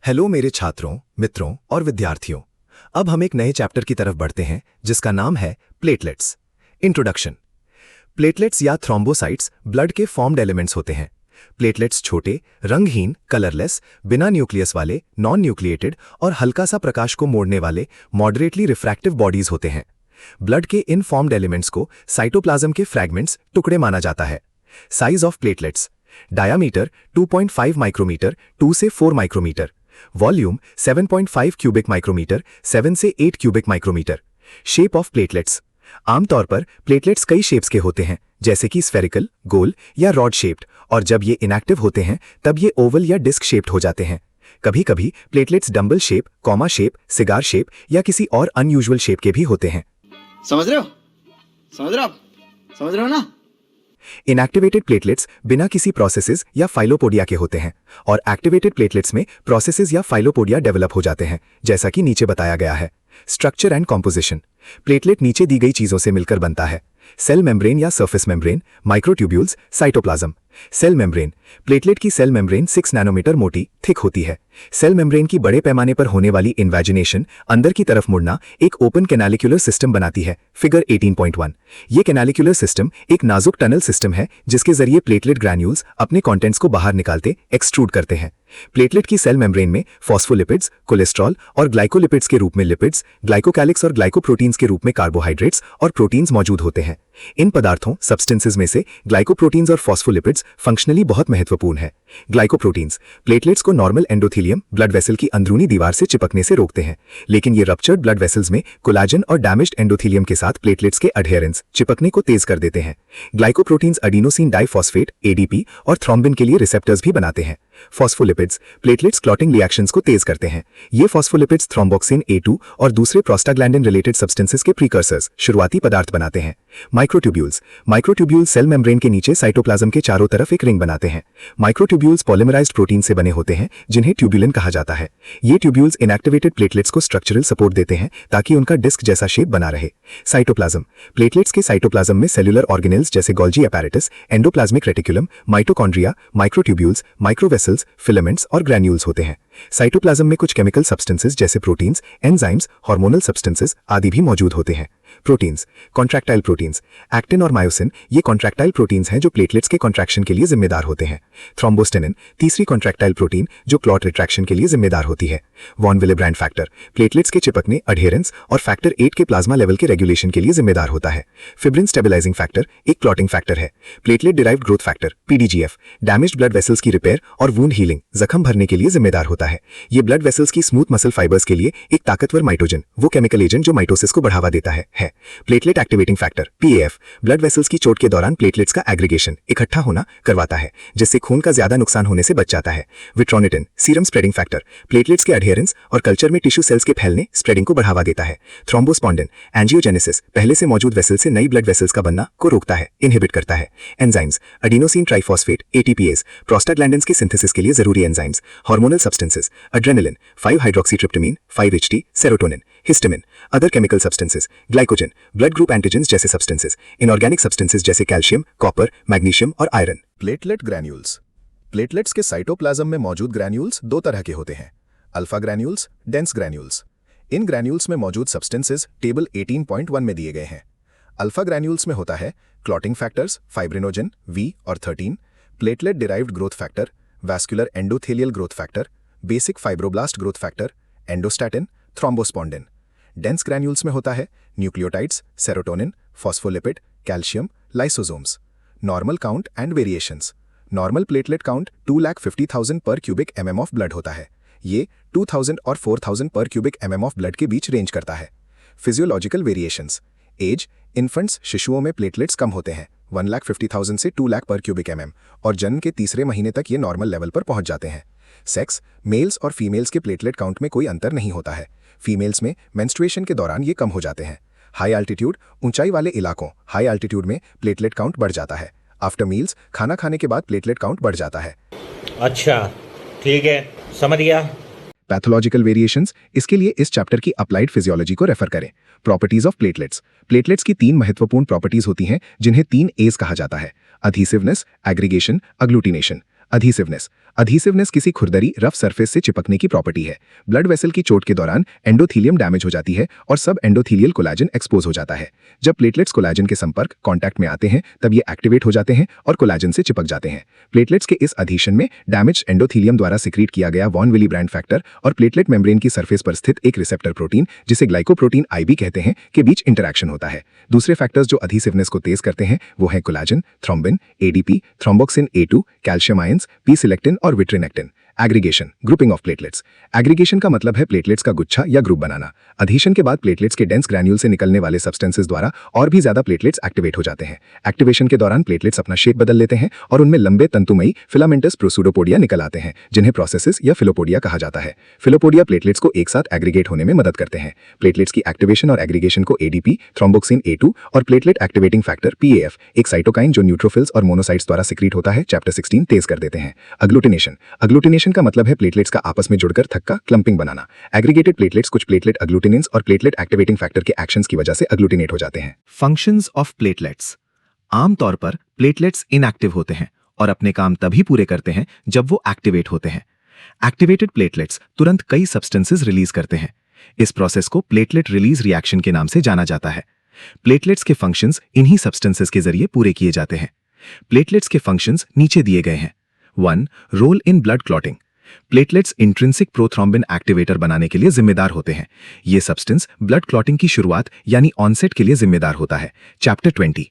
Hello मेरे छात्रों, मित्रों और विद्यार्थियों। अब हम एक नए चैप्टर की तरफ बढ़ते हैं जिसका नाम है प्लेटलेट्स। इंट्रोडक्शन। प्लेटलेट्स या थ्रोम्बोसाइट्स ब्लड के फॉर्म्ड एलिमेंट्स होते हैं। प्लेटलेट्स छोटे, रंगहीन, कलरलेस, बिना न्यूक्लियस वाले, नॉन न्यूक्लिएटेड और हल्का सा प्रकाश को मोड़ने वाले मॉडरेटली रिफ्रैक्टिव बॉडीज होते हैं। ब्लड के इन फॉर्म्ड एलिमेंट्स को साइटोप्लाज्म के फ्रैगमेंट्स, टुकड़े माना जाता है। Size of platelets: diameter 2.5 micrometer 2 से 4 माइक्रोमीटर। वॉल्यूम 7.5 क्यूबिक माइक्रोमीटर 7 से 8 cubic micrometer. Shape of platelets: आमतौर पर प्लेटलेट्स कई शेप्स के होते हैं, जैसे कि स्फेरिकल, गोल या रॉड शेप्ड, और जब ये इनएक्टिव होते हैं तब ये ओवल या डिस्क शेप्ड हो जाते हैं। कभी कभी platelets dumbbell shape, comma shape, cigar shape या किसी और अनयूजुअल शेप के भी होते हैं। समझ रहे हो? समझ रहे हो आप? समझ रहे हो ना? इनएक्टिवेटेड प्लेटलेट्स बिना किसी प्रोसेसेस या फाइलोपोडिया के होते हैं, और एक्टिवेटेड प्लेटलेट्स में प्रोसेसेस या फाइलोपोडिया डेवलप हो जाते हैं, जैसा कि नीचे बताया गया है। स्ट्रक्चर एंड कॉम्पोजिशन: प्लेटलेट नीचे दी गई चीजों से मिलकर बनता है। सेल मेम्ब्रेन या surface membrane, microtubules, cytoplasm. Cell membrane: platelet की सेल मेम्ब्रेन 6 नैनोमीटर मोटी, थिक होती है। सेल मेम्ब्रेन की बड़े पैमाने पर होने वाली इन्वेजिनेशन, अंदर की तरफ मुड़ना, एक ओपन कैनालिक्युलर सिस्टम बनाती है। फिगर 18.1। ये कैनालिक्युलर सिस्टम एक नाजुक टनल सिस्टम है जिसके जरिए प्लेटलेट ग्रैन्यूल्स अपने कंटेंट्स को बाहर निकालते, एक्सट्रूड करते हैं। प्लेटलेट की सेल मेम्ब्रेन में फॉस्फोलिपिड्स, कोलेस्ट्रॉल और ग्लाइकोलिपिड्स के रूप में लिपिड्स, ग्लाइकोकैलिक्स और ग्लाइकोप्रोटीन्स के रूप में कार्बोहाइड्रेट्स और प्रोटीन्स मौजूद होते हैं। इन पदार्थों, सब्सटेंसेस में से ग्लाइकोप्रोटीन्स और फॉस्फोलिपिड्स फंक्शनली बहुत महत्वपूर्ण है। ग्लाइकोप्रोटीन्स प्लेटलेट्स को नॉर्मल एंडोथेलियम, ब्लड वेसल की अंदरूनी दीवार से चिपकने से रोकते हैं, लेकिन ये रप्चर्ड ब्लड वेसल्स में कोलाजन और डैमेज्ड एंडोथेलियम के साथ प्लेटलेट्स के अडहेरेंस, चिपकने को तेज कर देते हैं। ग्लाइकोप्रोटीन्स एडिनोसिन डाइफॉस्फेट एडीपी और थ्रोम्बिन के लिए रिसेप्टर्स भी बनाते हैं। फॉस्फोलिपिड्स प्लेटलेट्स क्लॉटिंग रिएक्शंस को तेज करते हैं। ये फॉस्फोलिपिड्स थ्रोम्बोक्सिन A2 और दूसरे प्रोस्टाग्लैंडिन रिलेटेड सब्सटेंसेस के प्रीकर्सर्स, शुरुआती पदार्थ बनाते हैं। माइक्रोट्यूब्यूल्स सेल मेम्ब्रेन के नीचे साइटोप्लाज्म के चारों तरफ एक रिंग बनाते हैं। माइक्रोट्यूब्यूल्स पॉलीमराइज्ड प्रोटीन से बने होते हैं जिन्हें ट्यूब्यूलिन कहा जाता है। ये ट्यूब्यूल्स इनएक्टिवेटेड प्लेटलेट्स को स्ट्रक्चरल सपोर्ट देते हैं ताकि उनका डिस्क जैसा शेप बना रहे। साइटोप्लाज्म प्लेटलेट्स के साइटोप्लाज्म में सेलुलर ऑर्गेनेल्स जैसे Golgi apparatus, endoplasmic reticulum, mitochondria, microtubules, microvessels, filaments और ग्रैन्यूल्स होते हैं। साइटोप्लाज्म में कुछ केमिकल सब्सटेंसेस जैसे प्रोटीन्स, एंजाइम्स, हार्मोनल सब्सटेंसेस आदि भी मौजूद होते हैं। प्रोटीन्स: कॉन्ट्रैक्टाइल प्रोटीन्स एक्टिन और मायोसिन, ये कॉन्ट्रैक्टाइल प्रोटीन्स हैं जो प्लेटलेट्स के कॉन्ट्रैक्शन के लिए जिम्मेदार होते हैं। थ्रोम्बोस्टेनिन तीसरी कॉन्ट्रैक्टाइल प्रोटीन जो क्लॉट रिट्रैक्शन के लिए जिम्मेदार होती है। वॉन विलेब्रैंड फैक्टर प्लेटलेट्स के चिपकने, अडहेरेंस और फैक्टर 8 के प्लाज्मा लेवल के रेगुलेशन के लिए जिम्मेदार होता है। फिब्रिन स्टेबलाइजिंग फैक्टर एक क्लॉटिंग फैक्टर है। Platelet derived growth factor PDGF damaged blood vessels की रिपेयर और वूंड हीलिंग, जख्म भरने के लिए जिम्मेदार होता है। ये ब्लड वेसल्स की स्मूथ मसल फाइबर्स के लिए एक ताकतवर माइटोजन, वो केमिकल एजेंट जो माइटोसिस को बढ़ावा देता है। Platelet activating factor PAF blood vessels की चोट के दौरान प्लेटलेट्स का एग्रीगेशन, इकट्ठा होना करवाता है, जिससे खून का ज्यादा नुकसान होने से बच जाता है। विट्रोनिटिन सीरम स्प्रेडिंग फैक्टर प्लेटलेट्स के अडहेरेंस और कल्चर में टिश्यू सेल्स के फैलने, स्प्रेडिंग को बढ़ावा देता है। थ्रोम्बोस्पोंडिन एंजियोजेनेसिस पहले से मौजूद वेसल से नई ब्लड वेसल्स का बनना को रोकता है, इनहिबिट करता है। Enzymes: adenosine triphosphate ATPase prostaglandins के सिंथेसिस के लिए जरूरी enzymes. Hormonal substances: adrenaline, five hydroxytryptamine, 5-HT, serotonin. Histamine, other chemical substances, glycogen, blood group antigens जैसे सब्सटेंसेस, इनऑर्गेनिक सब्सटेंसेस जैसे कैल्शियम, कॉपर, मैग्नीशियम और आयरन। प्लेटलेट ग्रैन्यूल्स प्लेटलेट्स के cytoplasm में मौजूद ग्रैन्यूल्स दो तरह के होते हैं: अल्फा ग्रैन्यूल्स, डेंस ग्रैन्यूल्स। इन ग्रैन्यूल्स में मौजूद सब्सटेंसेस टेबल 18.1 में दिए गए हैं। अल्फा ग्रैन्यूल्स में होता है क्लॉटिंग फैक्टर्स, फाइब्रिनोजन V और 13, platelet derived growth factor, vascular endothelial growth factor, basic fibroblast growth factor, endostatin, thrombospondin. Dense granules में होता है nucleotides, serotonin, phospholipid, calcium, lysosomes. Normal count and variations: normal platelet count 2,50,000 पर cubic mm of blood होता है। ये 2,000 और 4,000 पर cubic mm of blood के बीच रेंज करता है। फिजियोलॉजिकल वेरिएशंस: एज: इन्फेंट्स शिशुओं में प्लेटलेट्स कम होते हैं 1,50,000 से 2 लाख पर क्यूबिक mm, और जन्म के तीसरे महीने तक ये नॉर्मल लेवल पर पहुंच जाते हैं। सेक्स: मेल्स और फीमेल्स के प्लेटलेट काउंट में कोई अंतर नहीं होता है। फीमेल्स में मेंस्ट्रुएशन के दौरान ये कम हो जाते हैं। हाई एल्टीट्यूड ऊंचाई वाले इलाकों, हाई एल्टीट्यूड में प्लेटलेट काउंट बढ़ जाता है। आफ्टर मील्स खाना खाने के बाद प्लेटलेट काउंट बढ़ जाता है। अच्छा, ठीक है, समझ गया। पैथोलॉजिकल वेरिएशंस: इसके लिए इस चैप्टर की अप्लाइड फिजियोलॉजी को रेफर करें। प्रॉपर्टीज ऑफ प्लेटलेट्स: प्लेटलेट्स की 3 महत्वपूर्ण प्रॉपर्टीज होती हैं जिन्हें 3 A's कहा जाता है: अधीसिवनेस, एग्रीगेशन, अग्लूटिनेशन। अधीसिवनेस। अधीसिवनेस किसी खुरदरी रफ सरफेस से चिपकने की प्रॉपर्टी है। ब्लड वेसल की चोट के दौरान एंडोथीलियम डैमेज हो जाती है और सब एंडोथीलियल कोलाजन एक्सपोज हो जाता है। जब प्लेटलेट्स कोलाजन के संपर्क कांटेक्ट में आते हैं तब ये एक्टिवेट हो जाते हैं और कोलाजन से चिपक जाते हैं। प्लेटलेट्स के इस अधीशन में डैमेज एंडोथीलियम द्वारा सिक्रीट किया गया वॉन विली ब्रांड फैक्टर और प्लेटलेट मेम्ब्रेन की सरफेस पर स्थित एक रिसेप्टर प्रोटीन जिसे ग्लाइकोप्रोटीन IB कहते हैं के बीच इंटरैक्शन होता है। दूसरे फैक्टर्स जो अधीसिवनेस को तेज करते हैं वो हैं collagen, thrombin, ADP, thromboxane A2, calcium ions, P selectin और vitronectin. Aggregation, grouping of platelets. Aggregation का मतलब है प्लेटलेट्स का गुच्छा या ग्रुप बनाना। अधीशन के बाद प्लेटलेट्स के डेंस ग्रैन्यूल से निकलने वाले सब्सटेंसेस द्वारा और भी ज्यादा प्लेटलेट्स एक्टिवेट हो जाते हैं। एक्टिवेशन के दौरान प्लेटलेट्स अपना शेप बदल लेते हैं और उनमें लंबे तंतुमयी फिलामेंटस प्रोसूडोपोडिया निकल आते हैं जिन्हें प्रोसेसेस या फिलोपोडिया कहा जाता है। फिलोपोडिया प्लेटलेट्स को एक साथ एग्रीगेट होने में मदद करते हैं। प्लेटलेट्स की एक्टिवेशन और एग्रीगेशन को ADP, थ्रोम्बोक्सिन A2 और प्लेटलेट एक्टिवेटिंग फैक्टर PAF, एक साइटोकाइन जो न्यूट्रोफिल्स और मोनोसाइट्स द्वारा सिक्रीट होता है, चैप्टर 16 तेज कर देते हैं। अग्लूटिनेशन। अग्लूटिनेशन का मतलब है प्लेटलेट्स का आपस में जुड़कर थक्का क्लंपिंग बनाना। एग्रीगेटेड प्लेटलेट्स कुछ प्लेटलेट अग्लूटिनेंस और प्लेटलेट एक्टिवेटिंग फैक्टर के एक्शंस की वजह से अग्लूटिनेट हो जाते हैं। Functions of platelets. आमतौर पर प्लेटलेट्स इनएक्टिव होते हैं और अपने काम तभी पूरे करते हैं जब वो एक्टिवेट होते हैं। एक्टिवेटेड प्लेटलेट्स तुरंत कई सब्सटेंसेस रिलीज करते हैं। इस प्रोसेस को प्लेटलेट रिलीज रिएक्शन के नाम से जाना जाता है। प्लेटलेट्स के फंक्शंस इन्हीं सब्सटेंसेस के जरिए पूरे किए जाते हैं। प्लेटलेट्स के फंक्शंस नीचे दिए गए हैं। 1. Role in blood clotting. Platelets intrinsic prothrombin activator बनाने के लिए जिम्मेदार होते हैं। ये सब्सटेंस ब्लड क्लॉटिंग की शुरुआत यानी ऑनसेट के लिए जिम्मेदार होता है, chapter 20।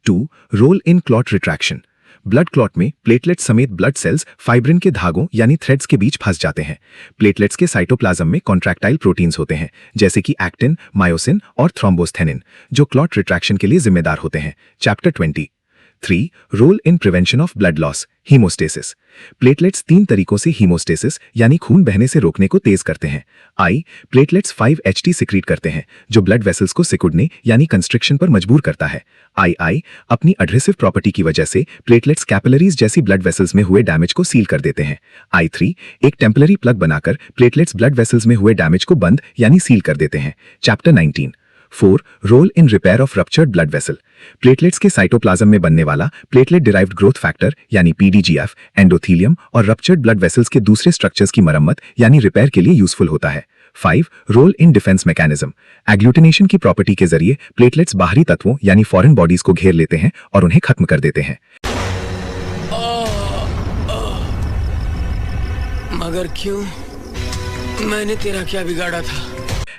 2. Role in clot retraction. Blood clot में प्लेटलेट समेत ब्लड सेल्स फाइब्रिन के धागों यानी थ्रेड्स के बीच फंस जाते हैं। प्लेटलेट्स के साइटोप्लाज्म में कॉन्ट्रैक्टाइल प्रोटीन्स होते हैं जैसे कि एक्टिन, मायोसिन और थ्रोम्बोस्थेनिन जो क्लॉट रिट्रैक्शन के लिए जिम्मेदार होते हैं, chapter 20। 3. Role in prevention of blood loss, haemostasis. Platelets 3 तरीकों से हीमोस्टेसिस यानी खून बहने से रोकने को तेज करते हैं। आई, प्लेटलेट्स 5-HT सिक्रीट करते हैं जो ब्लड वेसल्स को सिकुड़ने यानी कंस्ट्रिक्शन पर मजबूर करता है। आई अपनी एडहेसिव प्रॉपर्टी की वजह से प्लेटलेट्स कैपिलरीज जैसी ब्लड वेसल्स में हुए डैमेज को सील कर देते हैं। I3 एक टेम्पररी प्लग बनाकर प्लेटलेट्स ब्लड वेसल्स में हुए डैमेज को बंद यानी सील कर देते हैं, chapter 19। 4. Role in repair of ruptured blood vessel. Platelets के साइटोप्लाज्म में बनने वाला प्लेटलेट डिराइव्ड ग्रोथ फैक्टर यानी PDGF एंडोथीलियम और रप्चर्ड ब्लड वेसल्स के दूसरे स्ट्रक्चर्स की मरम्मत यानी रिपेयर के लिए यूजफुल होता है। 5. Role in defence mechanism. Agglutination की प्रॉपर्टी के जरिए प्लेटलेट्स बाहरी तत्वों यानी फॉरेन बॉडीज को घेर लेते हैं और उन्हें खत्म कर देते हैं। मगर क्यों? मैंने तेरा क्या बिगाड़ा था?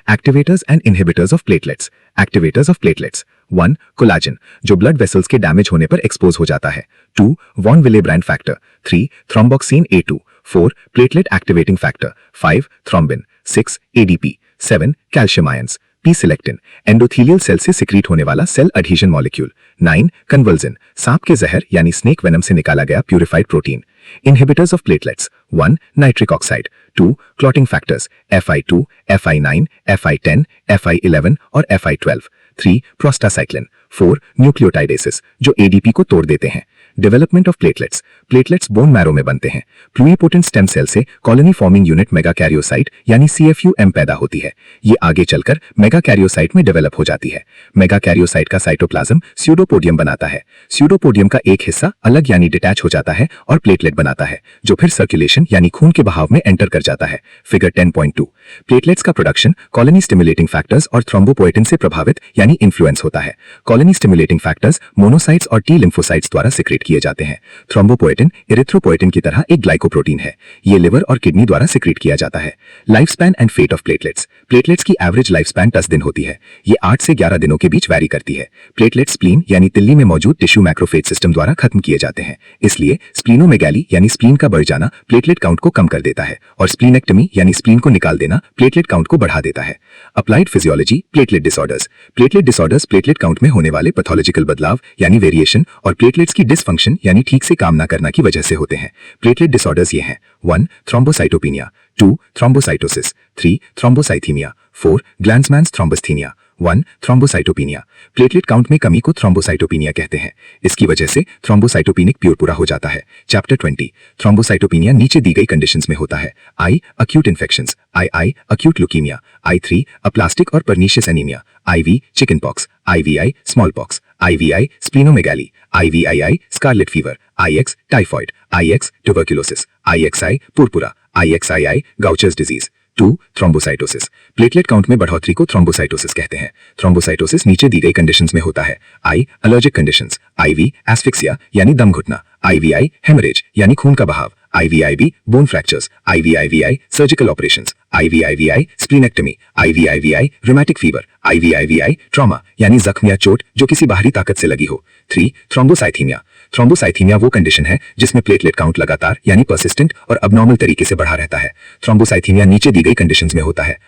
Activators and inhibitors of platelets. Activators of platelets. 1. Collagen जो ब्लड वेसल्स के डैमेज होने पर एक्सपोज हो जाता है। 2. Von Willebrand factor. 3. Thromboxane A2। 4. Platelet activating factor. 5. Thrombin. 6. ADP। 7. Calcium ions. P selectin endothelial cell से सिक्रीट होने वाला सेल एडहेजन मॉलिक्यूल। 9. कन्वल्जिन सांप के जहर यानी स्नेक वेनम से निकाला गया purified protein. Inhibitors of platelets. 1. Nitric oxide. 2. Clotting factors Fi2, Fi9, Fi10, Fi11 और Fi12. 3. Prostacyclin. 4. Nucleotidases जो ADP को तोड़ देते हैं। Development of platelets. Platelets bone marrow में बनते हैं। प्लूरिपोटेंट स्टेम सेल से कॉलोनी फॉर्मिंग यूनिट मेगाकैरियोसाइट यानी CFUM पैदा होती है। ये आगे चलकर मेगाकैरियोसाइट में डेवलप हो जाती है। मेगाकैरियोसाइट का साइटोप्लाज्म स्यूडोपोडियम बनाता है। स्यूडोपोडियम का एक हिस्सा अलग यानी डिटैच हो जाता है और प्लेटलेट बनाता है जो फिर सर्कुलेशन यानी खून के बहाव में एंटर कर जाता है, फिगर 10.2। प्लेटलेट्स का प्रोडक्शन कॉलोनी स्टिमुलेटिंग फैक्टर्स और थ्रोम्बोपोएटिन से प्रभावित यानी इन्फ्लुएंस होता है। कॉलोनी स्टिमुलेटिंग फैक्टर्स मोनोसाइट्स और T लिम्फोसाइट्स द्वारा सिक्रेट किए जाते हैं। थ्रोम्बोपोएटिन इरिथ्रोपोएटिन की तरह एक ग्लाइकोप्रोटीन है। ये लिवर और किडनी द्वारा सिक्रेट किया जाता है। Life span and fate of platelets. Platelets की एवरेज लाइफ स्पैन 10 दिन होती है। ये 8 से 11 दिनों के बीच वैरी करती है। प्लेटलेट स्प्लीन यानी तिल्ली में मौजूद टिश्यू मैक्रोफेज सिस्टम द्वारा खत्म किए जाते हैं। इसलिए स्प्लीनोमेगाली यानी स्प्लीन का बढ़ जाना प्लेटलेट काउंट को कम कर देता है और स्प्लीनेक्टमी यानी स्प्लीन को निकाल देना प्लेटलेट काउंट को बढ़ा देता है। Applied physiology platelet disorders. Platelet disorders platelet count में होने वाले पैथोलॉजिकल बदलाव यानी वेरिएशन और प्लेटलेट्स की डिसफंक्शन यानी ठीक से काम न करना की वजह से होते हैं। प्लेटलेट डिसऑर्डर्स ये हैं: 1. Thrombocytopenia, 2. Thrombocytosis, 3. Thrombocythaemia, 4. ग्लैंड्समैन्स थ्रोम्बस्थीनिया। 1. Thrombocytopenia. Platelet count में कमी को थ्रोम्बोसाइटोपिनिया कहते हैं। इसकी वजह से थ्रोम्बोसाइटोपिनिक प्यूरपुरा हो जाता है। चैप्टर 20। थ्रोम्बोसाइटोपिनिया नीचे दी गई कंडीशंस में होता है। I. Acute infections, II. Acute leukaemia, I3. Aplastic और pernicious anaemia, IV. Chicken pox, IVI. Small pox, IVI splenomegaly, IVII scarlet fever, IX typhoid, IX tuberculosis, IXI purpura, IXII Gaucher's disease। 2. Thrombocytosis. Platelet count में बढ़ोतरी को thrombocytosis कहते हैं। Thrombocytosis नीचे दी गई conditions में होता है। आई एलर्जिक कंडीशंस, IV एस्फिक्सिया यानी दम घुटना, IVI हेमरेज यानी खून का बहाव, IVIB bone fractures, IVIVI surgical operations, IVIVI splenectomy, IVIVI rheumatic fever, IVIVI trauma यानी जख्म या चोट जो किसी बाहरी ताकत से लगी हो। 3. थ्रोम्बोसाइथीमिया। थ्रोम्बोसाइथीमिया वो कंडीशन है जिसमें प्लेटलेट काउंट लगातार यानी परसिस्टेंट और अबनॉर्मल तरीके से बढ़ा रहता है। थ्रोम्बोसाइथीमिया नीचे दी गई कंडीशंस में होता है।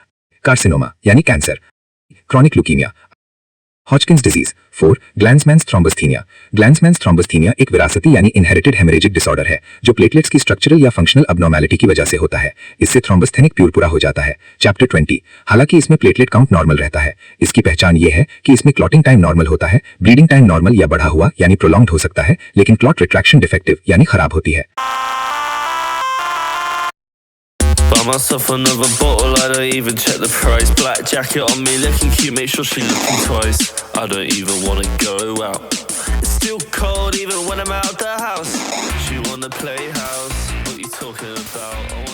कार्सिनोमा यानी कैंसर, क्रॉनिक ल्यूकीमिया, हॉजकिंस डिजीज। 4. ग्लैंड्समैन्स थ्रोम्बस्थीनिया। ग्लैंड्समैन्स थ्रोम्बस्थीनिया एक विरासती यानी इनहेरिटेड हेमरेजिक डिसऑर्डर है जो प्लेटलेट्स की स्ट्रक्चरल या फंक्शनल अबनॉर्मैलिटी की वजह से होता है। इससे थ्रोम्बस्थेनिक प्यूरपुरा हो जाता है। चैप्टर 20। हालांकि इसमें प्लेटलेट काउंट नॉर्मल रहता है। इसकी पहचान ये है कि इसमें क्लॉटिंग टाइम नॉर्मल होता है, ब्लीडिंग टाइम नॉर्मल या बढ़ा हुआ यानी प्रोलॉन्ग्ड हो सकता है, लेकिन क्लॉट रिट्रैक्शन डिफेक्टिव यानी खराब होती है। Buy myself another bottle, I don't even check the price. Black jacket on me, looking cute, make sure she looking twice. I don't even wanna go out. It's still cold even when I'm out the house. She wanna play house, what you talking about?